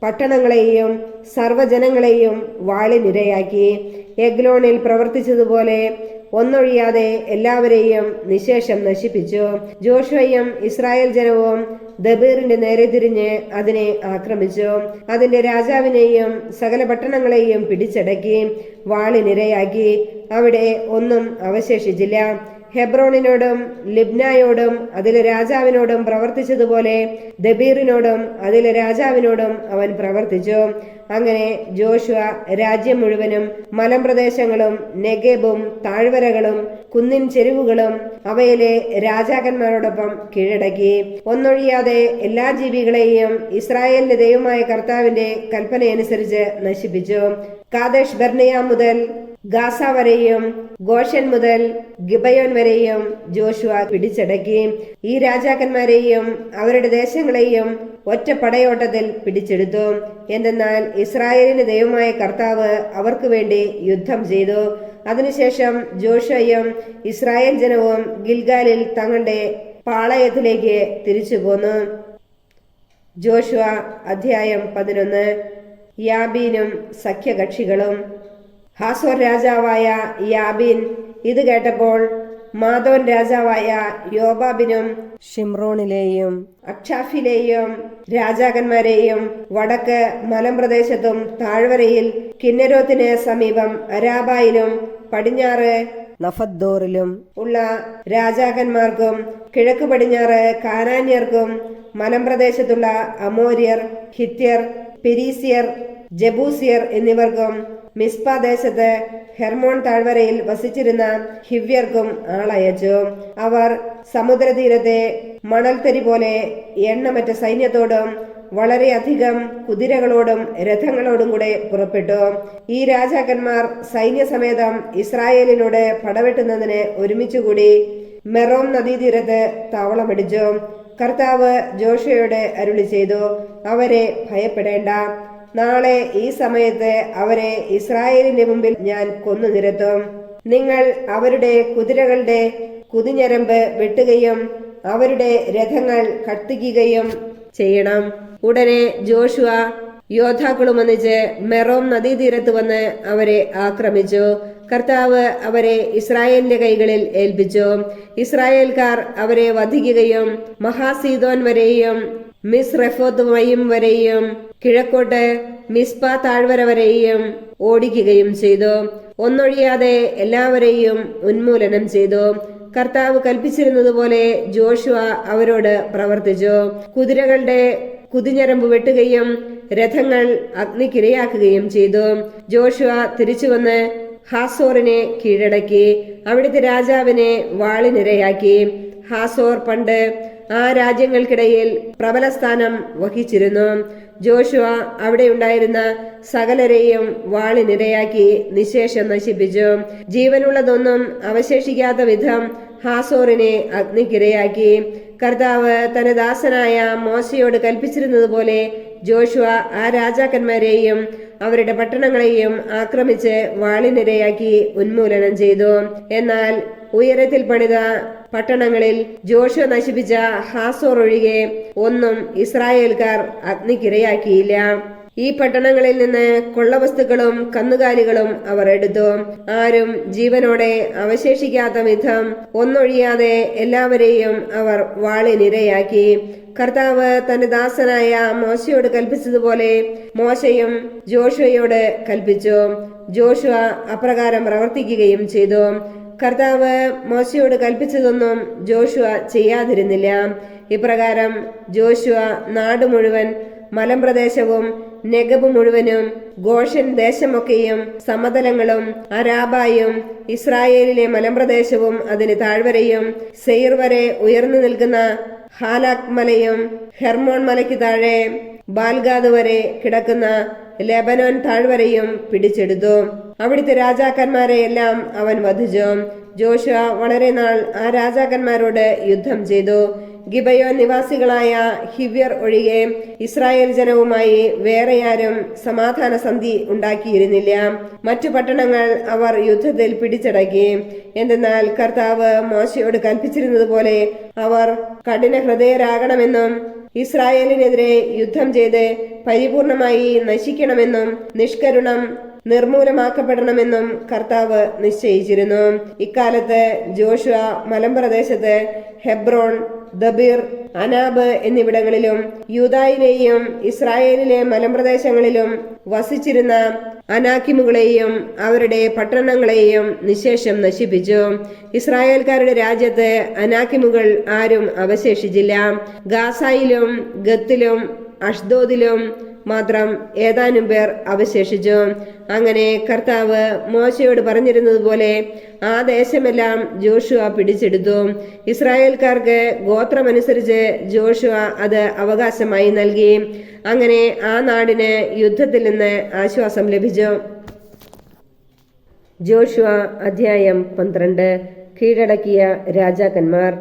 പട്ടണങ്ങളെയും സർവ്വജനങ്ങളെയും വാളിനിരയാക്കി. എഗ്ലോണിൽ പ്രവർത്തിച്ചതുപോലെ ഒന്നൊഴിയാതെ എല്ലാവരെയും നിശേഷം നശിപ്പിച്ചു. ജോഷുവയും ഇസ്രായേൽ ജനവും ദബീറിന്റെ നേരെ തിരിഞ്ഞ് അതിനെ ആക്രമിച്ചു. അതിന്റെ രാജാവിനെയും സകല പട്ടണങ്ങളെയും പിടിച്ചടക്കി വാളിനിരയാക്കി. അവിടെ ഒന്നും അവശേഷിച്ചില്ല. ഹെബ്രോണിനോടും ലിബ്നായോടും അതിലെ രാജാവിനോടും പ്രവർത്തിച്ചതുപോലെ ദബീറിനോടും അതിലെ രാജാവിനോടും അവൻ പ്രവർത്തിച്ചു. അങ്ങനെ ജോഷുവ രാജ്യം മുഴുവനും മലമ്പ്രദേശങ്ങളും നെഗേബും താഴ്വരകളും കുന്നിൻ ചെരുവുകളും അവയിലെ രാജാക്കന്മാരോടൊപ്പം കീഴടക്കി. ഒന്നൊഴിയാതെ എല്ലാ ജീവികളെയും ഇസ്രായേലിന്റെ ദൈവമായ കർത്താവിന്റെ കൽപ്പനയനുസരിച്ച് നശിപ്പിച്ചു. കാദേശ് ബർണിയ മുതൽ ഗാസ വരെയും ഗോഷൻ മുതൽ ഗിബയോൻ വരെയും ജോഷുവ പിടിച്ചടക്കി. ഈ രാജാക്കന്മാരെയും അവരുടെ ദേശങ്ങളെയും ഒറ്റ പടയോട്ടത്തിൽ പിടിച്ചെടുത്തു. എന്തെന്നാൽ ഇസ്രായേലിന് ദൈവമായ കർത്താവ് അവർക്ക് വേണ്ടി യുദ്ധം ചെയ്തു. അതിനുശേഷം ജോഷുവയും ഇസ്രായേൽ ജനവും ഗിൽഗാലിൽ തങ്ങളുടെ പാളയത്തിലേക്ക് തിരിച്ചു പോന്നു. ജോഷുവ അധ്യായം 11. യാബീനും സഖ്യകക്ഷികളും. ഹാസോർ രാജാവായ യാബീൻ ഇത് കേട്ടപ്പോൾ മാദോൻ രാജാവായ യോബാബിനും ഷിംറോണിലെയും അക്ഷാഫിലെയും രാജാക്കന്മാരെയും വടക്ക് മലമ്പ്രദേശത്തും താഴ്വരയിൽ കിന്നരോത്തിന് സമീപം അരാബായിലും പടിഞ്ഞാറ് നഫദ്ദോറിലും ഉള്ള രാജാക്കന്മാർക്കും കിഴക്ക് പടിഞ്ഞാറ് കാനാന്യർക്കും മലമ്പ്രദേശത്തുള്ള അമോര്യർ, ഹിത്യർ, പെരീസിയർ, ജബൂസിയർ എന്നിവർക്കും മിസ്പ ദേശത്ത് ഹെർമോൺ താഴ്വരയിൽ വസിച്ചിരുന്ന ഹിവ്യർക്കും ആളയച്ചു. അവർ സമുദ്രതീരത്തെ മണൽത്തരി പോലെ എണ്ണമറ്റ സൈന്യത്തോടും വളരെയധികം കുതിരകളോടും രഥങ്ങളോടും കൂടെ പുറപ്പെട്ടു. ഈ രാജാക്കന്മാർ സൈന്യസമേതം ഇസ്രായേലിനോട് പടവെട്ടുന്നതിന് ഒരുമിച്ചുകൂടി മെറോം നദീതീരത്ത് താവളമടിച്ചു. കർത്താവ് ജോഷുവയോട് അരുളി ചെയ്തു, അവരെ ഭയപ്പെടേണ്ട. നാളെ ഈ സമയത്ത് അവരെ ഇസ്രായേലിന്റെ മുമ്പിൽ ഞാൻ കൊന്നു നിരത്തും. നിങ്ങൾ അവരുടെ കുതിരകളുടെ കുതിഞ്ഞരമ്പ് വെട്ടുകയും അവരുടെ രഥങ്ങൾ കത്തിക്കുകയും ചെയ്യണം. ഉടനെ ജോഷുവ യോദ്ധാക്കളും ഒന്നിച്ച് മെറോം നദീതീരത്ത് വന്ന് അവരെ ആക്രമിച്ചു. കർത്താവ് അവരെ ഇസ്രായേലിന്റെ കൈകളിൽ ഏൽപ്പിച്ചു. ഇസ്രായേൽക്കാർ അവരെ വധിക്കുകയും മഹാസീദോൻ വരെയും മിസ്റെഫോത്തുമയും വരെയും കിഴക്കോട്ട് മിസ്പ താഴ്വര വരെയും ഓടിക്കുകയും ചെയ്തു. ഒന്നൊഴിയാതെ എല്ലാവരെയും ഉന്മൂലനം ചെയ്തു. കർത്താവ് കൽപ്പിച്ചിരുന്നതുപോലെ ജോഷുവ അവരോട് പ്രവർത്തിച്ചു. കുതിരകളുടെ കുതിഞ്ഞരമ്പ് വെട്ടുകയും രഥങ്ങൾ അഗ്നിക്കിരയാക്കുകയും ചെയ്തു. ജോഷുവ തിരിച്ചുവന്ന് ഹാസോറിനെ കീഴടക്കി അവിടുത്തെ രാജാവിനെ വാളിനിരയാക്കി. ഹാസോർ പണ്ട് ആ രാജ്യങ്ങൾക്കിടയിൽ പ്രബലസ്ഥാനം വഹിച്ചിരുന്നു. ജോഷുവ അവിടെ ഉണ്ടായിരുന്ന സകലരെയും വാളിനിരയാക്കി നിശേഷം നശിപ്പിച്ചു. ജീവനുള്ളതൊന്നും അവശേഷിക്കാത്ത വിധം ഹാസോറിനെ അഗ്നിക്കിരയാക്കി. കർത്താവ് തന്റെ ദാസനായ മോശയോട് കൽപ്പിച്ചിരുന്നതുപോലെ ജോഷുവ ആ രാജാക്കന്മാരെയും അവരുടെ പട്ടണങ്ങളെയും ആക്രമിച്ച് വാളിനിരയാക്കി ഉന്മൂലനം ചെയ്തു. എന്നാൽ ഉയരത്തിൽ പണിത പട്ടണങ്ങളിൽ ജോഷുവ നശിപ്പിച്ച ഹാസോർ ഒഴികെ ഒന്നും ഇസ്രായേൽക്കാർ അഗ്നിക്കിരയാക്കിയില്ല. ഈ പട്ടണങ്ങളിൽ നിന്ന് കൊള്ളവസ്തുക്കളും കന്നുകാലികളും അവർ എടുത്തു. ആരും ജീവനോടെ അവശേഷിക്കാത്ത വിധം ഒന്നൊഴിയാതെ എല്ലാവരെയും അവർ വാളിനിരയാക്കി. കർത്താവ് തന്റെ ദാസനായ മോശയോട് കൽപ്പിച്ചതുപോലെ മോശയും ജോഷുവയോട് കൽപ്പിച്ചു. ജോഷുവ അപ്രകാരം പ്രവർത്തിക്കുകയും ചെയ്തു. കർത്താവ് മോശയോട് കൽപ്പിച്ചതൊന്നും ജോഷുവ ചെയ്യാതിരുന്നില്ല. ഇപ്രകാരം ജോഷുവ നാട് മുഴുവൻ, മലമ്പ്രദേശവും നെഗബ് മുഴുവനും, ഗോഷൻ ദേശമൊക്കെയും, സമതലങ്ങളും അരാബായും, ഇസ്രായേലിലെ മലമ്പ്രദേശവും അതിന് താഴ്വരയും, സെയിർ വരെ ഉയർന്നു നിൽക്കുന്ന ഹാലാക് മലയും, ഹെർമോൺ മലയ്ക്ക് താഴെ ബാൽഗാദ് വരെ കിടക്കുന്ന ലെബനോൻ താഴ്വരയും പിടിച്ചെടുത്തു. അവിടുത്തെ രാജാക്കന്മാരെ എല്ലാം അവൻ വധിച്ചു. ജോഷുവ വളരെ നാൾ ആ രാജാക്കന്മാരോട് യുദ്ധം ചെയ്തു. ഗിബയോൻ നിവാസികളായ ഹിവ്യർ ഒഴികെ ഇസ്രായേൽ ജനവുമായി വേറെ ആരും സമാധാന സന്ധി ഉണ്ടാക്കിയിരുന്നില്ല. മറ്റു പട്ടണങ്ങൾ അവർ യുദ്ധത്തിൽ പിടിച്ചടക്കി. എന്തെന്നാൽ കർത്താവ് മോശയോട് കൽപ്പിച്ചിരുന്നതുപോലെ അവർ കഠിന ഹൃദയരാകണമെന്നും ഇസ്രായേലിനെതിരെ യുദ്ധം ചെയ്ത് പരിപൂർണമായി നശിക്കണമെന്നും നിഷ്കരുണം നിർമൂലമാക്കപ്പെടണമെന്നും കർത്താവ് നിശ്ചയിച്ചിരുന്നു. ഇക്കാലത്ത് ജോഷുവ മലമ്പ്രദേശത്ത് ഹെബ്രോൺ, ദബീർ, അനാബ് എന്നിവിടങ്ങളിലും യൂദായിലെയും ഇസ്രായേലിലെ മലമ്പ്രദേശങ്ങളിലും വസിച്ചിരുന്ന അനാക്കിമുകളെയും അവരുടെ പട്ടണങ്ങളെയും നിശേഷം നശിപ്പിച്ചു. ഇസ്രായേൽക്കാരുടെ രാജ്യത്ത് അനാക്കിമുകൾ ആരും അവശേഷിച്ചില്ല. ഗാസായിലും ഗത്തിലും അഷ്ദോദിലും മാത്രം ഏതാനും പേർ അവശേഷിച്ചു. അങ്ങനെ കർത്താവ് മോശയോട് പറഞ്ഞിരുന്നതുപോലെ ആ ദേശമെല്ലാം ജോഷുവ പിടിച്ചെടുത്തു. ഇസ്രായേൽക്കാർക്ക് ഗോത്രമനുസരിച്ച് ജോഷുവ അത് അവകാശമായി നൽകി. അങ്ങനെ ആ നാടിന് യുദ്ധത്തിൽ നിന്ന് ആശ്വാസം ലഭിച്ചു. ജോഷുവ അധ്യായം 12. കീഴടക്കിയ രാജാക്കന്മാർ.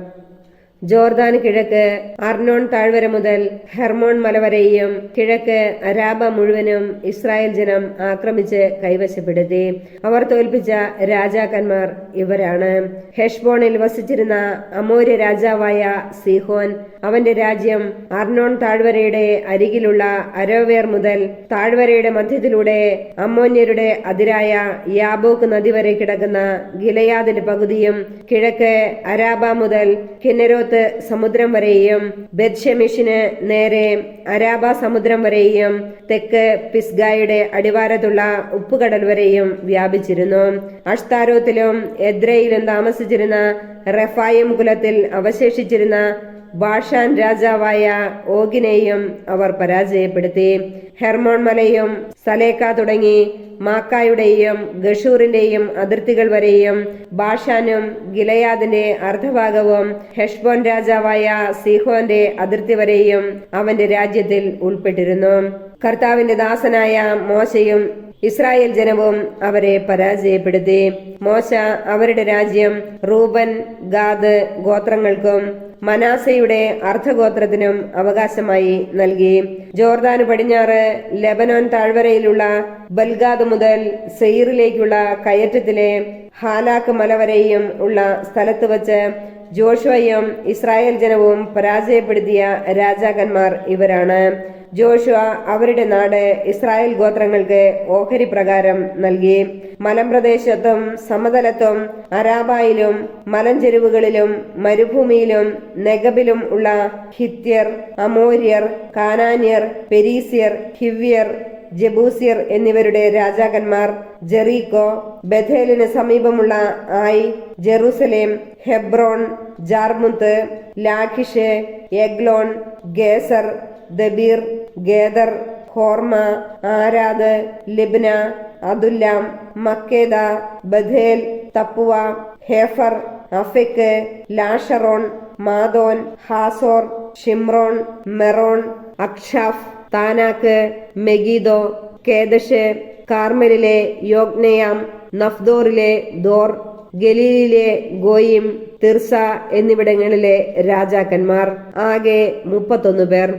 ജോർദാന് കിഴക്ക് അർണോൺ താഴ്വര മുതൽ ഹെർമോൺ മല വരെയും കിഴക്ക് അരാബ മുഴുവനും ഇസ്രായേൽ ജനം ആക്രമിച്ച് കൈവശപ്പെടുത്തി. അവർ തോൽപ്പിച്ച രാജാക്കന്മാർ ഇവരാണ്: ഹെഷ്ബോണിൽ വസിച്ചിരുന്ന അമോര്യ രാജാവായ സീഹോൻ. അവന്റെ രാജ്യം അർണോൺ താഴ്വരയുടെ അരികിലുള്ള അരോവേർ മുതൽ താഴ്വരയുടെ മധ്യത്തിലൂടെ അമ്മോന്യരുടെ അതിരായ യാബോക്ക് നദി വരെ കിടക്കുന്ന ഗിലയാദിന്റെ പകുതിയും, കിഴക്ക് അരാബ മുതൽ കിന്നരോത്ത് സമുദ്രം വരെയും, ബെത്ഷെമിഷിന് നേരെ അരാബ സമുദ്രം വരെയും, തെക്ക് പിസ്ഗായുടെ അടിവാരത്തുള്ള ഉപ്പുകടൽ വരെയും വ്യാപിച്ചിരുന്നു. അഷ്താരോത്തിലും എദ്രയിലും താമസിച്ചിരുന്ന റെഫായിം കുലത്തിൽ അവശേഷിച്ചിരുന്ന ബാഷാൻ രാജാവായ ഓഗിനെയും അവർ പരാജയപ്പെടുത്തി. ഹെർമോൺ മലയും സലേക്ക തുടങ്ങി മാക്കായുടെയും ഗഷൂറിന്റെയും അതിർത്തികൾ വരെയും, ബാഷാനും ഗിലയാദിന്റെ അർദ്ധഭാഗവും ഹെഷ്ബോൻ രാജാവായ സീഹോന്റെ അതിർത്തി വരെയും അവന്റെ രാജ്യത്തിൽ ഉൾപ്പെട്ടിരുന്നു. കർത്താവിന്റെ ദാസനായ മോശയും ഇസ്രായേൽ ജനവും അവരെ പരാജയപ്പെടുത്തി. മോശ അവരുടെ രാജ്യം റൂബൻ, ഗാദ് ഗോത്രങ്ങൾക്കും മനാസയുടെ അർദ്ധഗോത്രത്തിനും അവകാശമായി നൽകി. ജോർദാന് പടിഞ്ഞാറ് ലെബനോൻ താഴ്വരയിലുള്ള ബൽഗാദ് മുതൽ സെയീറിലേക്കുള്ള കയറ്റത്തിലെ ഹാലാക്ക് മല വരെയും ഉള്ള സ്ഥലത്ത് വച്ച് ജോഷുവയും ഇസ്രായേൽ ജനവും പരാജയപ്പെടുത്തിയ രാജാക്കന്മാർ ഇവരാണ്. ജോഷുവ അവരുടെ നാട് ഇസ്രായേൽ ഗോത്രങ്ങൾക്ക് ഓഹരി പ്രകാരം നൽകി. മലമ്പ്രദേശത്തും സമതലത്തും അരാബായിലും മലഞ്ചെരുവുകളിലും മരുഭൂമിയിലും നെഗബിലും ഉള്ള ഹിത്യർ, അമോര്യർ, കാനാന്യർ, പെരീസ്യർ, ഹിവ്യർ, ജബൂസ്യർ എന്നിവരുടെ രാജാക്കന്മാർ ജെറീക്കോ, ബഥേലിന് സമീപമുള്ള Ai, Jerusalem, Hebron, Jarmuth, Lachish, Eglon, Gezer, Debir, Geder, Hormah, Arad, Libnah, Adullam, Makkedah, Bethel, Tappuah, Hepher, Aphek, Lasharon, Madon, Hazor, Shimron, Meron, Achshaph, Taanach, Megiddo, Kedesh, കാർമലിലെ യോഗ്നയാം, നഫ്ദോറിലെ ദോർ, ഗലീലിലെ ഗോയിം, തിർസ എന്നിവിടങ്ങളിലെ രാജാക്കന്മാർ. ആകെ 31 പേർ.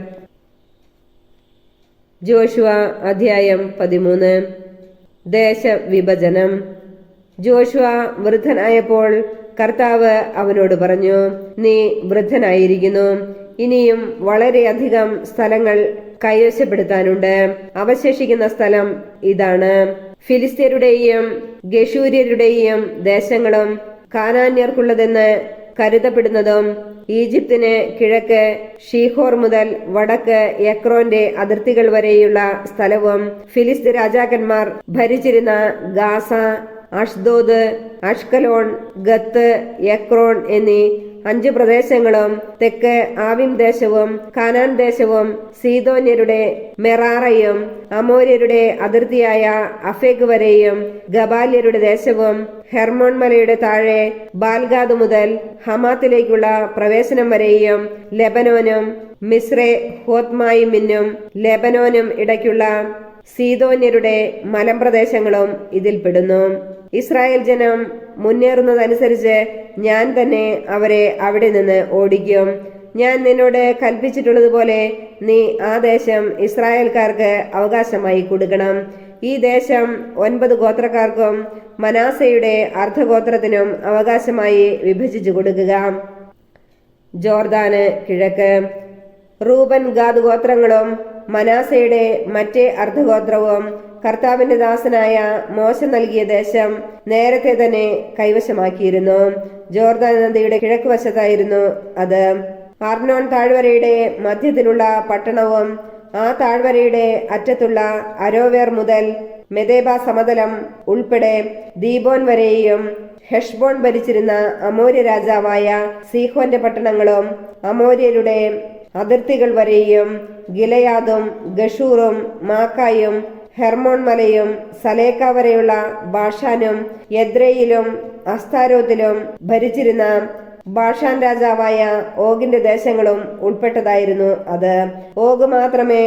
Joshua അധ്യായം 13. ദേശവിഭജനം. Joshua വൃദ്ധനായപ്പോൾ കർത്താവ് അവനോട് പറഞ്ഞു: നീ വൃദ്ധനായിരിക്കുന്നു, ഇനിയും വളരെയധികം സ്ഥലങ്ങൾ കൈവശപ്പെടുത്താനുണ്ട്. അവശേഷിക്കുന്ന സ്ഥലം ഇതാണ്: ഫിലിസ്ത്യരുടെയും ഗഷൂര്യരുടെയും ദേശങ്ങളും കാനാന്യർക്കുള്ളതെന്ന് കരുതപ്പെടുന്നതും, ഈജിപ്തിന് കിഴക്ക് ഷീഹോർ മുതൽ വടക്ക് എക്രോന്റെ അതിർത്തികൾ വരെയുള്ള സ്ഥലവും, ഫിലിസ്ത്യ രാജാക്കന്മാർ ഭരിച്ചിരുന്ന ഗാസ, അഷ്ദോദ്, അഷ്കലോൺ, ഗത്ത്, എക്രോൺ എന്നീ 5 പ്രദേശങ്ങളും, തെക്ക് ആവിം ദേശവും കാനാൻ ദേശവും, സീദോന്യരുടെ മെറാറയും, അമോര്യരുടെ അതിർത്തിയായ അഫേഗ് വരെയും, ഗബാല്യരുടെ ദേശവും, ഹെർമോൺ മലയുടെ താഴെ ബാൽഗാദ് മുതൽ ഹമാത്തിലേക്കുള്ള പ്രവേശനം വരെയും, ലെബനോനും മിസ്രെ ഹോത്മായിമിനും ലെബനോനും ഇടയ്ക്കുള്ള സീദോന്യരുടെ മലമ്പ്രദേശങ്ങളും ഇതിൽപ്പെടുന്നു. ഇസ്രായേൽ ജനം മുന്നേറുന്നതനുസരിച്ച് ഞാൻ തന്നെ അവരെ അവിടെ നിന്ന് ഓടിക്കും. ഞാൻ നിന്നോട് കൽപ്പിച്ചിട്ടുള്ളതുപോലെ നീ ആ ദേശം ഇസ്രായേൽക്കാർക്ക് അവകാശമായി കൊടുക്കണം. ഈ ദേശം 9 ഗോത്രക്കാർക്കും മനാസയുടെ അർദ്ധഗോത്രത്തിനും അവകാശമായി വിഭജിച്ചു കൊടുക്കുക. ജോർദാന് കിഴക്ക് റൂബൻ, ഗാദ് ഗോത്രങ്ങളും മനാസയുടെ മറ്റേ അർദ്ധഗോത്രവും കർത്താവിന്റെ ദാസനായ മോശ നൽകിയ ദേശം നേരത്തെ തന്നെ കൈവശമാക്കിയിരുന്നു. ജോർദാൻ നദിയുടെ കിഴക്ക് വശത്തായിരുന്നു അത്. അർണോൺ താഴ്വരയുടെ മധ്യത്തിലുള്ള പട്ടണവും ആ താഴ്വരയുടെ അറ്റത്തുള്ള അരോവേർ മുതൽ മെദേബ സമതലം ഉൾപ്പെടെ ദീബോൻ വരെയും, ഹെഷ്ബോൺ ഭരിച്ചിരുന്ന അമോര്യ രാജാവായ സീഹോന്റെ പട്ടണങ്ങളും അമോര്യരുടെ അതിർത്തികൾ വരെയും, ഗിലയാദും ഗഷൂറും മാക്കായും ഹെർമോൺ മലയും സലേക്ക വരെയുള്ള ബാഷാനും എദ്രയിലും അസ്താരോത്തിലും ഭരിച്ചിരുന്ന ബാഷാൻ രാജാവായ ഓഗിന്റെ ദേശങ്ങളും ഉൾപ്പെട്ടതായിരുന്നു അത്. ഓഗ് മാത്രമേ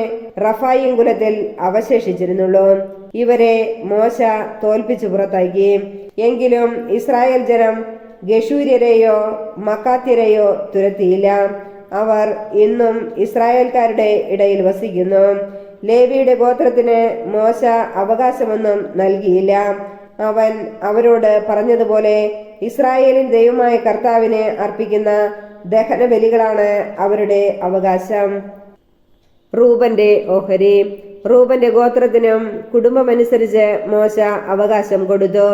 റഫായിം കുലത്തിൽ അവശേഷിച്ചിരുന്നുള്ളൂ. ഇവരെ മോശ തോൽപ്പിച്ചു പുറത്താക്കി. എങ്കിലും ഇസ്രായേൽ ജനം ഗശൂര്യരെയോ മക്കാത്യരെയോ തുരത്തിയില്ല. അവർ ഇന്നും ഇസ്രായേൽക്കാരുടെ ഇടയിൽ വസിക്കുന്നു. ലേവിയുടെ ഗോത്രത്തിന് മോശ അവകാശമൊന്നും നൽകിയില്ല. അവൻ അവരോട് പറഞ്ഞതുപോലെ ഇസ്രായേലിൻ ദൈവമായ കർത്താവിന് അർപ്പിക്കുന്ന ദഹന ബലികളാണ് അവരുടെ അവകാശം. റൂബന്റെ ഓഹരി. റൂബന്റെ ഗോത്രത്തിനും കുടുംബമനുസരിച്ച് മോശ അവകാശം കൊടുത്തു.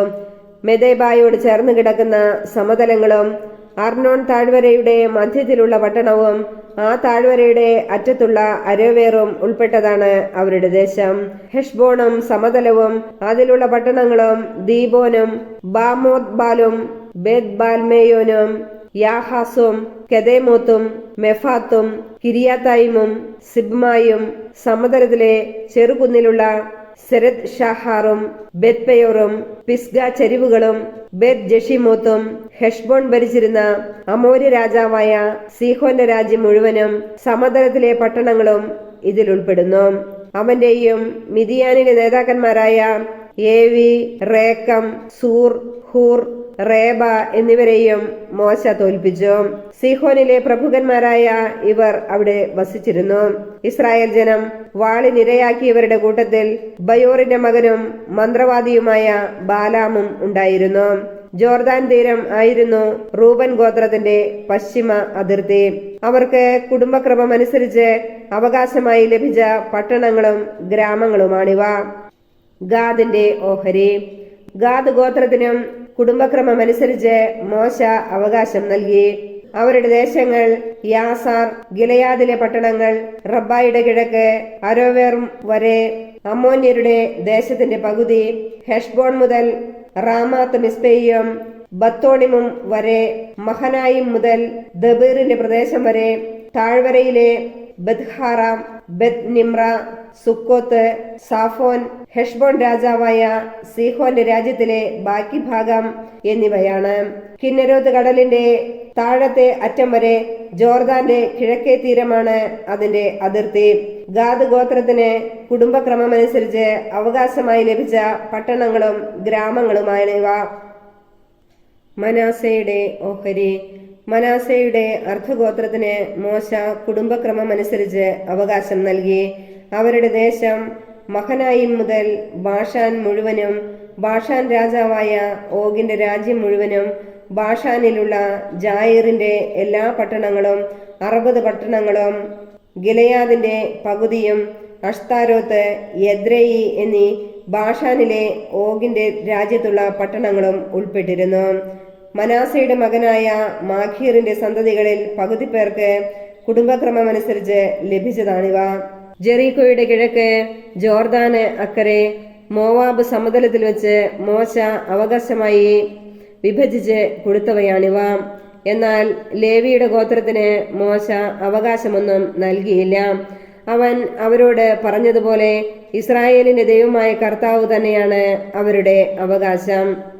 മെദേബായോട് ചേർന്ന് കിടക്കുന്ന സമതലങ്ങളും അർണോൺ താഴ്വരയുടെ മധ്യത്തിലുള്ള പട്ടണവും ആ താഴ്വരയുടെ അറ്റത്തുള്ള അരോവേറും ഉൾപ്പെട്ടതാണ് അവരുടെ ദേശം. ഹെഷ്ബോണും സമതലവും അതിലുള്ള പട്ടണങ്ങളും ദീബോനും ബാമോത് ബാലും ബേത് ബാൽമേയോനും യാഹാസും കെദേമോത്തും മെഫാത്തും കിരിയാത്തായിമും സിബ്മായും സമതലത്തിലെ ചെറുകുന്നിലുള്ള സെരത് ഷാഹാറും ബെത്പെയോറും പിസ്ഗ ചരിവുകളും ബെത് ജഷിമോത്തും ഹെഷ്ബോൺ ഭരിച്ചിരുന്ന അമോര്യ രാജാവായ സീഹോന്റെ രാജ്യം മുഴുവനും സമതലത്തിലെ പട്ടണങ്ങളും ഇതിൽ ഉൾപ്പെടുന്നു. അവന്റെയും മിദിയാനിലെ നേതാക്കന്മാരായ ഏവി, റേക്കം, സൂർ, ഹൂർ, റേബ എന്നിവരെയും മോശ തോൽപ്പിച്ചു. സീഹോനിലെ പ്രഭുക്കന്മാരായ ഇവർ അവിടെ വസിച്ചിരുന്നു. ഇസ്രായേൽ ജനം വാളിനിരയാക്കിയവരുടെ കൂട്ടത്തിൽ ബയോറിന്റെ മകനും മന്ത്രവാദിയുമായ ബാലാമും ഉണ്ടായിരുന്നു. ജോർദാൻ തീരം ആയിരുന്നു റൂബൻ ഗോത്രത്തിന്റെ പശ്ചിമ അതിർത്തി. അവർക്ക് കുടുംബക്രമം അനുസരിച്ച് അവകാശമായി ലഭിച്ച പട്ടണങ്ങളും ഗ്രാമങ്ങളുമാണിവ. ഗാദിന്റെ ഓഹരി. ഗാദ് ഗോത്രത്തിനും കുടുംബക്രമം അനുസരിച്ച് മോശ അവകാശം നൽകി. അവരുടെ ദേശങ്ങൾ യാസാർ, ഗിലയാദിലെ പട്ടണങ്ങൾ, റബ്ബായുടെ കിഴക്ക് അരോവേർ വരെ അമ്മോന്യരുടെ ദേശത്തിന്റെ പകുതി, ഹെഷ്ബോൺ മുതൽ റാമാത്ത് മിസ്പെയും ബത്തോണിമും വരെ, മഹനായിം മുതൽ ദബീറിന്റെ പ്രദേശം വരെ, താഴ്വരയിലെ ബദ്ഹാറാം, ബെത് നിമ്ര, സുക്കോത്ത്, സാഫോൻ, ഹെഷ്ബോൺ രാജാവായ സീഹോന്റെ രാജ്യത്തിലെ ബാക്കി ഭാഗം എന്നിവയാണ്. കിന്നരോത്ത് കടലിന്റെ താഴത്തെ അറ്റം വരെ ജോർദാന്റെ കിഴക്കേ തീരമാണ് അതിന്റെ അതിർത്തി. ഗാദ് ഗോത്രത്തിന് കുടുംബക്രമമനുസരിച്ച് അവകാശമായി ലഭിച്ച പട്ടണങ്ങളും ഗ്രാമങ്ങളുമാണിവ. മനാസയുടെ ഓഹരി. മനാസയുടെ അർദ്ധഗോത്രത്തിന് മോശ കുടുംബക്രമമനുസരിച്ച് അവകാശം നൽകി. അവരുടെ ദേശം മഹനായിം മുതൽ ബാഷാൻ മുഴുവനും, ബാഷാൻ രാജാവായ ഓഗിന്റെ രാജ്യം മുഴുവനും, ബാഷാനിലുള്ള ജായിറിന്റെ എല്ലാ പട്ടണങ്ങളും 60 പട്ടണങ്ങളും, ഗിലയാദിന്റെ പകുതിയും, അഷ്താരോത്ത്, യദ്രയി എന്നീ ബാഷാനിലെ ഓഗിന്റെ രാജ്യത്തുള്ള പട്ടണങ്ങളും ഉൾപ്പെട്ടിരുന്നു. മനാസയുടെ മകനായ മാഖീറിന്റെ സന്തതികളിൽ പകുതി പേർക്ക് കുടുംബക്രമമനുസരിച്ച് ലഭിച്ചതാണിവ. ജെറീക്കോയുടെ കിഴക്ക് ജോർദാന് അക്കരെ മോവാബ് സമതലത്തിൽ വെച്ച് മോശ അവകാശമായി വിഭജിച്ച് കൊടുത്തവയാണിവ. എന്നാൽ ലേവിയുടെ ഗോത്രത്തിന് മോശ അവകാശമൊന്നും നൽകിയില്ല. അവൻ അവരോട് പറഞ്ഞതുപോലെ ഇസ്രായേലിന്റെ ദൈവമായ കർത്താവ് തന്നെയാണ് അവരുടെ അവകാശം.